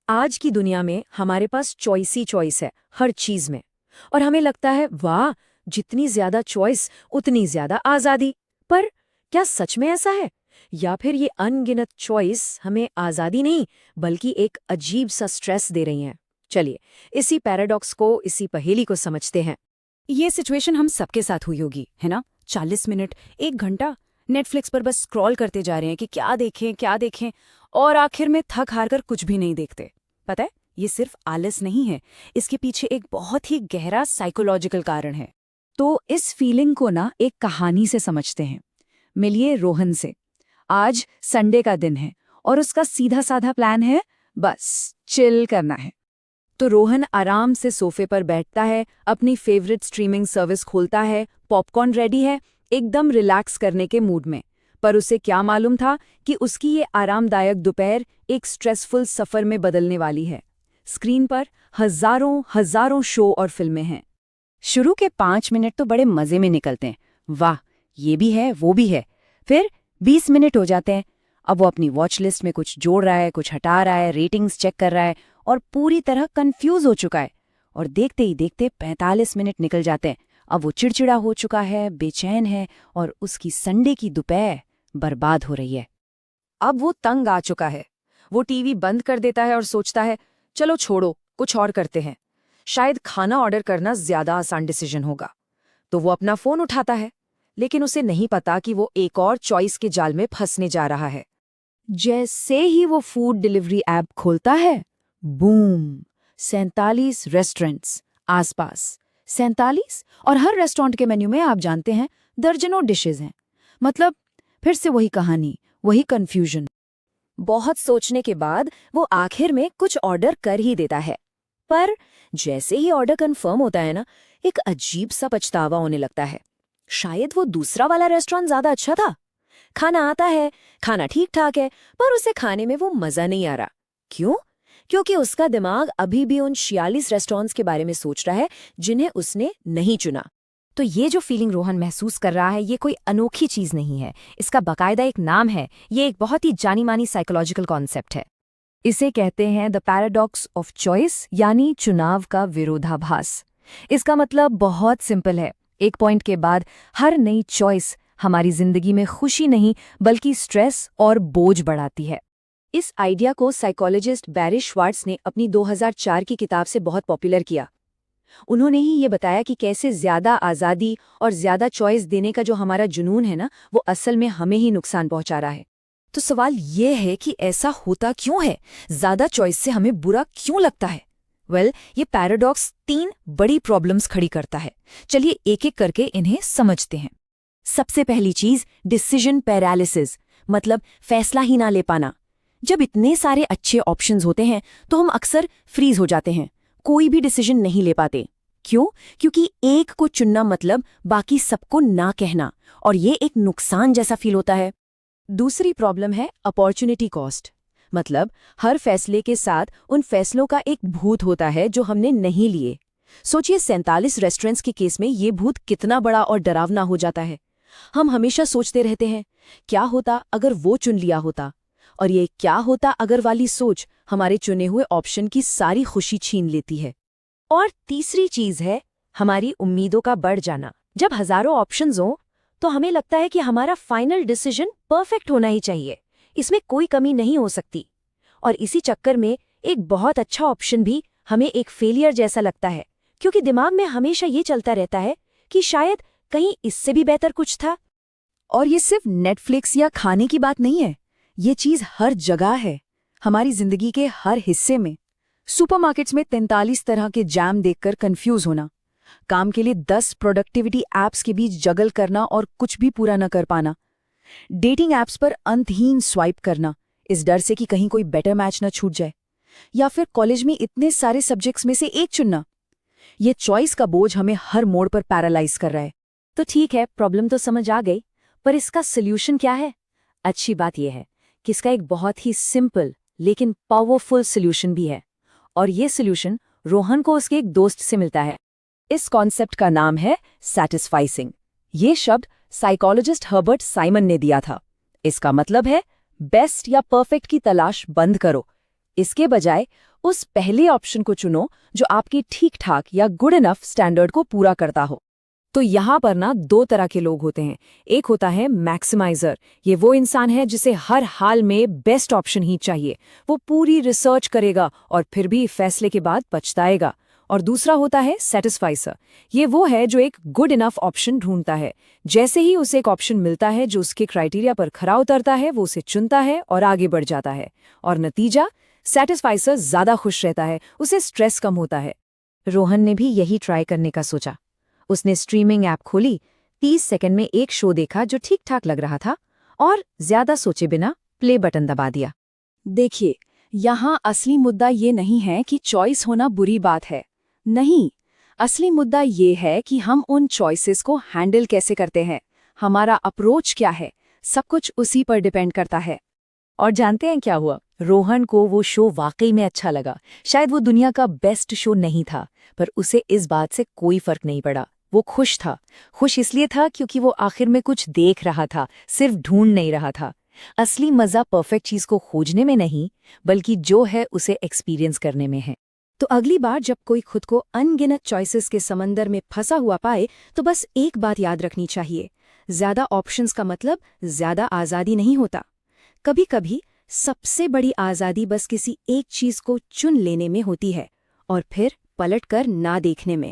आज की दुनिया में हमारे पास चॉइस ही चॉइस है हर चीज में। और हमें लगता है वाह, जितनी ज्यादा चॉइस उतनी ज्यादा आजादी। पर क्या सच में ऐसा है, या फिर ये अनगिनत चॉइस हमें आजादी नहीं बल्कि एक अजीब सा स्ट्रेस दे रही हैं? चलिए इसी पैराडॉक्स को, इसी पहेली को समझते हैं। ये सिचुएशन हम सबके साथ हुई होगी, है ना? 40 मिनट, 1 घंटा नेटफ्लिक्स पर बस स्क्रॉल करते जा रहे हैं कि क्या देखें, और आखिर में थक हार कर कुछ भी नहीं देखते। पता है, ये सिर्फ आलस नहीं है, इसके पीछे एक बहुत ही गहरा साइकोलॉजिकल कारण है। तो इस फीलिंग को ना एक कहानी से समझते हैं। मिलिए रोहन से। आज संडे का दिन है और उसका सीधा साधा प्लान है, बस चिल करना है। तो रोहन आराम से सोफे पर बैठता है, अपनी फेवरेट स्ट्रीमिंग सर्विस खोलता है, पॉपकॉर्न रेडी है, एकदम रिलैक्स करने के मूड में। पर उसे क्या मालूम था कि उसकी ये आरामदायक दोपहर एक स्ट्रेसफुल सफर में बदलने वाली है। स्क्रीन पर हजारों हजारों शो और फिल्में हैं। शुरू के 5 मिनट तो बड़े मजे में निकलते हैं, वाह ये भी है वो भी है। फिर 20 मिनट हो जाते हैं। अब वो अपनी वॉच लिस्ट में कुछ जोड़ रहा है, कुछ हटा रहा है, रेटिंग्स चेक कर रहा है और पूरी तरह कंफ्यूज हो चुका है। और देखते ही देखते 45 मिनट निकल जाते हैं। अब वो चिड़चिड़ा हो चुका है, बेचैन है और उसकी संडे की दोपहर बर्बाद हो रही है। अब वो तंग आ चुका है। वो टीवी बंद कर देता है और सोचता है, चलो छोड़ो, कुछ और करते हैं। शायद खाना ऑर्डर करना ज्यादा आसान डिसीजन होगा। तो वो अपना फोन उठाता है, लेकिन उसे नहीं पता कि वो एक और चॉइस के जाल में फंसने जा रहा है। जैसे ही वो फूड डिलीवरी ऐप खोलता है, बूम, 47 रेस्टोरेंट्स आसपास। 47, और हर रेस्टोरेंट के मेन्यू में आप जानते हैं दर्जनों डिशेज हैं। मतलब फिर से वही कहानी, वही कंफ्यूजन। बहुत सोचने के बाद वो आखिर में कुछ ऑर्डर कर ही देता है। पर जैसे ही ऑर्डर कंफर्म होता है ना, एक अजीब सा पछतावा होने लगता है। शायद वो दूसरा वाला रेस्टोरेंट ज्यादा अच्छा था। खाना आता है, खाना ठीक ठाक है, पर उसे खाने में वो मजा नहीं आ रहा। क्यों? क्योंकि उसका दिमाग अभी भी उन 46 रेस्टोरेंट्स के बारे में सोच रहा है जिन्हें उसने नहीं चुना। तो ये जो फीलिंग रोहन महसूस कर रहा है, ये कोई अनोखी चीज नहीं है। इसका बाकायदा एक नाम है। ये एक बहुत ही जानी मानी साइकोलॉजिकल कॉन्सेप्ट है। इसे कहते हैं द पैराडॉक्स ऑफ चॉइस, यानी चुनाव का विरोधाभास। इसका मतलब बहुत सिंपल है। एक पॉइंट के बाद हर नई चॉइस हमारी जिंदगी में खुशी नहीं बल्कि स्ट्रेस और बोझ बढ़ाती है। इस आइडिया को साइकोलॉजिस्ट बैरी श्वार्ट्ज ने अपनी 2004 की किताब से बहुत पॉपुलर किया। उन्होंने ही ये बताया कि कैसे ज्यादा आज़ादी और ज्यादा चॉइस देने का जो हमारा जुनून है ना, वो असल में हमें ही नुकसान पहुंचा रहा है। तो सवाल ये है कि ऐसा होता क्यों है? ज्यादा चॉइस से हमें बुरा क्यों लगता है? ये पैराडॉक्स 3 बड़ी प्रॉब्लम्स खड़ी करता है। चलिए एक एक करके इन्हें समझते हैं। सबसे पहली चीज, डिसीजन पैरालिसिस, मतलब फैसला ही ना ले पाना। जब इतने सारे अच्छे ऑप्शंस होते हैं तो हम अक्सर फ्रीज हो जाते हैं, कोई भी डिसीजन नहीं ले पाते। क्यों? क्योंकि एक को चुनना मतलब बाकी सबको ना कहना, और ये एक नुकसान जैसा फील होता है। दूसरी प्रॉब्लम है अपॉर्चुनिटी कॉस्ट, मतलब हर फैसले के साथ उन फैसलों का एक भूत होता है जो हमने नहीं लिए। सोचिए 47 रेस्टोरेंट्स के केस में ये भूत कितना बड़ा और डरावना हो जाता है। हम हमेशा सोचते रहते हैं, क्या होता अगर वो चुन लिया होता, और ये क्या होता अगर वाली सोच हमारे चुने हुए ऑप्शन की सारी खुशी छीन लेती है। और तीसरी चीज है हमारी उम्मीदों का बढ़ जाना। जब हजारों ऑप्शंस हों तो हमें लगता है कि हमारा फाइनल डिसीजन परफेक्ट होना ही चाहिए, इसमें कोई कमी नहीं हो सकती। और इसी चक्कर में एक बहुत अच्छा ऑप्शन भी हमें एक फेलियर जैसा लगता है, क्योंकि दिमाग में हमेशा ये चलता रहता है कि शायद कहीं इससे भी बेहतर कुछ था। और ये सिर्फ नेटफ्लिक्स या खाने की बात नहीं है, ये चीज हर जगह है, हमारी जिंदगी के हर हिस्से में। सुपरमार्केट्स में 43 तरह के जैम देखकर कंफ्यूज होना, काम के लिए 10 प्रोडक्टिविटी ऐप्स के बीच जगल करना और कुछ भी पूरा न कर पाना, डेटिंग ऐप्स पर अंतहीन स्वाइप करना इस डर से कि कहीं कोई बेटर मैच न छूट जाए, या फिर कॉलेज में इतने सारे सब्जेक्ट्स में से एक चुनना। ये चॉइस का बोझ हमें हर मोड़ पर पैरालाइज कर रहा है। तो ठीक है, प्रॉब्लम तो समझ आ गई, पर इसका सोल्यूशन क्या है? अच्छी बात यह है कि इसका एक बहुत ही सिंपल लेकिन पावरफुल सोल्यूशन भी है, और ये सोल्यूशन रोहन को उसके एक दोस्त से मिलता है। इस कॉन्सेप्ट का नाम है सैटिस्फाइसिंग। ये शब्द साइकोलॉजिस्ट हर्बर्ट साइमन ने दिया था। इसका मतलब है बेस्ट या परफेक्ट की तलाश बंद करो, इसके बजाय उस पहले ऑप्शन को चुनो जो आपकी ठीक-ठाक या गुड इनफ स्टैंडर्ड को पूरा करता हो। तो यहाँ पर ना दो तरह के लोग होते हैं। एक होता है मैक्सिमाइजर। ये वो इंसान है जिसे हर हाल में बेस्ट ऑप्शन ही चाहिए। वो पूरी रिसर्च करेगा और फिर भी फैसले के बाद पछताएगा। और दूसरा होता है सेटिस्फाइसर। ये वो है जो एक गुड इनफ ऑप्शन ढूंढता है। जैसे ही उसे एक ऑप्शन मिलता है जो उसके क्राइटेरिया पर खरा उतरता है, वो उसे चुनता है और आगे बढ़ जाता है। और नतीजा, सेटिस्फाइसर ज्यादा खुश रहता है, उसे स्ट्रेस कम होता है। रोहन ने भी यही ट्राई करने का सोचा। उसने स्ट्रीमिंग ऐप खोली, 30 सेकंड में एक शो देखा जो ठीक ठाक लग रहा था और ज्यादा सोचे बिना प्ले बटन दबा दिया। देखिए, यहाँ असली मुद्दा ये नहीं है कि चॉइस होना बुरी बात है। नहीं, असली मुद्दा ये है कि हम उन चॉइसेस को हैंडल कैसे करते हैं, हमारा अप्रोच क्या है, सब कुछ उसी पर डिपेंड करता है। और जानते हैं क्या हुआ? रोहन को वो शो वाकई में अच्छा लगा। शायद वो दुनिया का बेस्ट शो नहीं था, पर उसे इस बात से कोई फर्क नहीं पड़ा। वो खुश था। खुश इसलिए था क्योंकि वो आखिर में कुछ देख रहा था, सिर्फ ढूंढ नहीं रहा था। असली मजा परफेक्ट चीज को खोजने में नहीं, बल्कि जो है उसे एक्सपीरियंस करने में है। तो अगली बार जब कोई खुद को अनगिनत चॉइसेस के समंदर में फंसा हुआ पाए, तो बस एक बात याद रखनी चाहिए, ज्यादा ऑप्शंस का मतलब ज्यादा आज़ादी नहीं होता। कभी-कभी सबसे बड़ी आज़ादी बस किसी एक चीज को चुन लेने में होती है, और फिर पलट कर ना देखने में।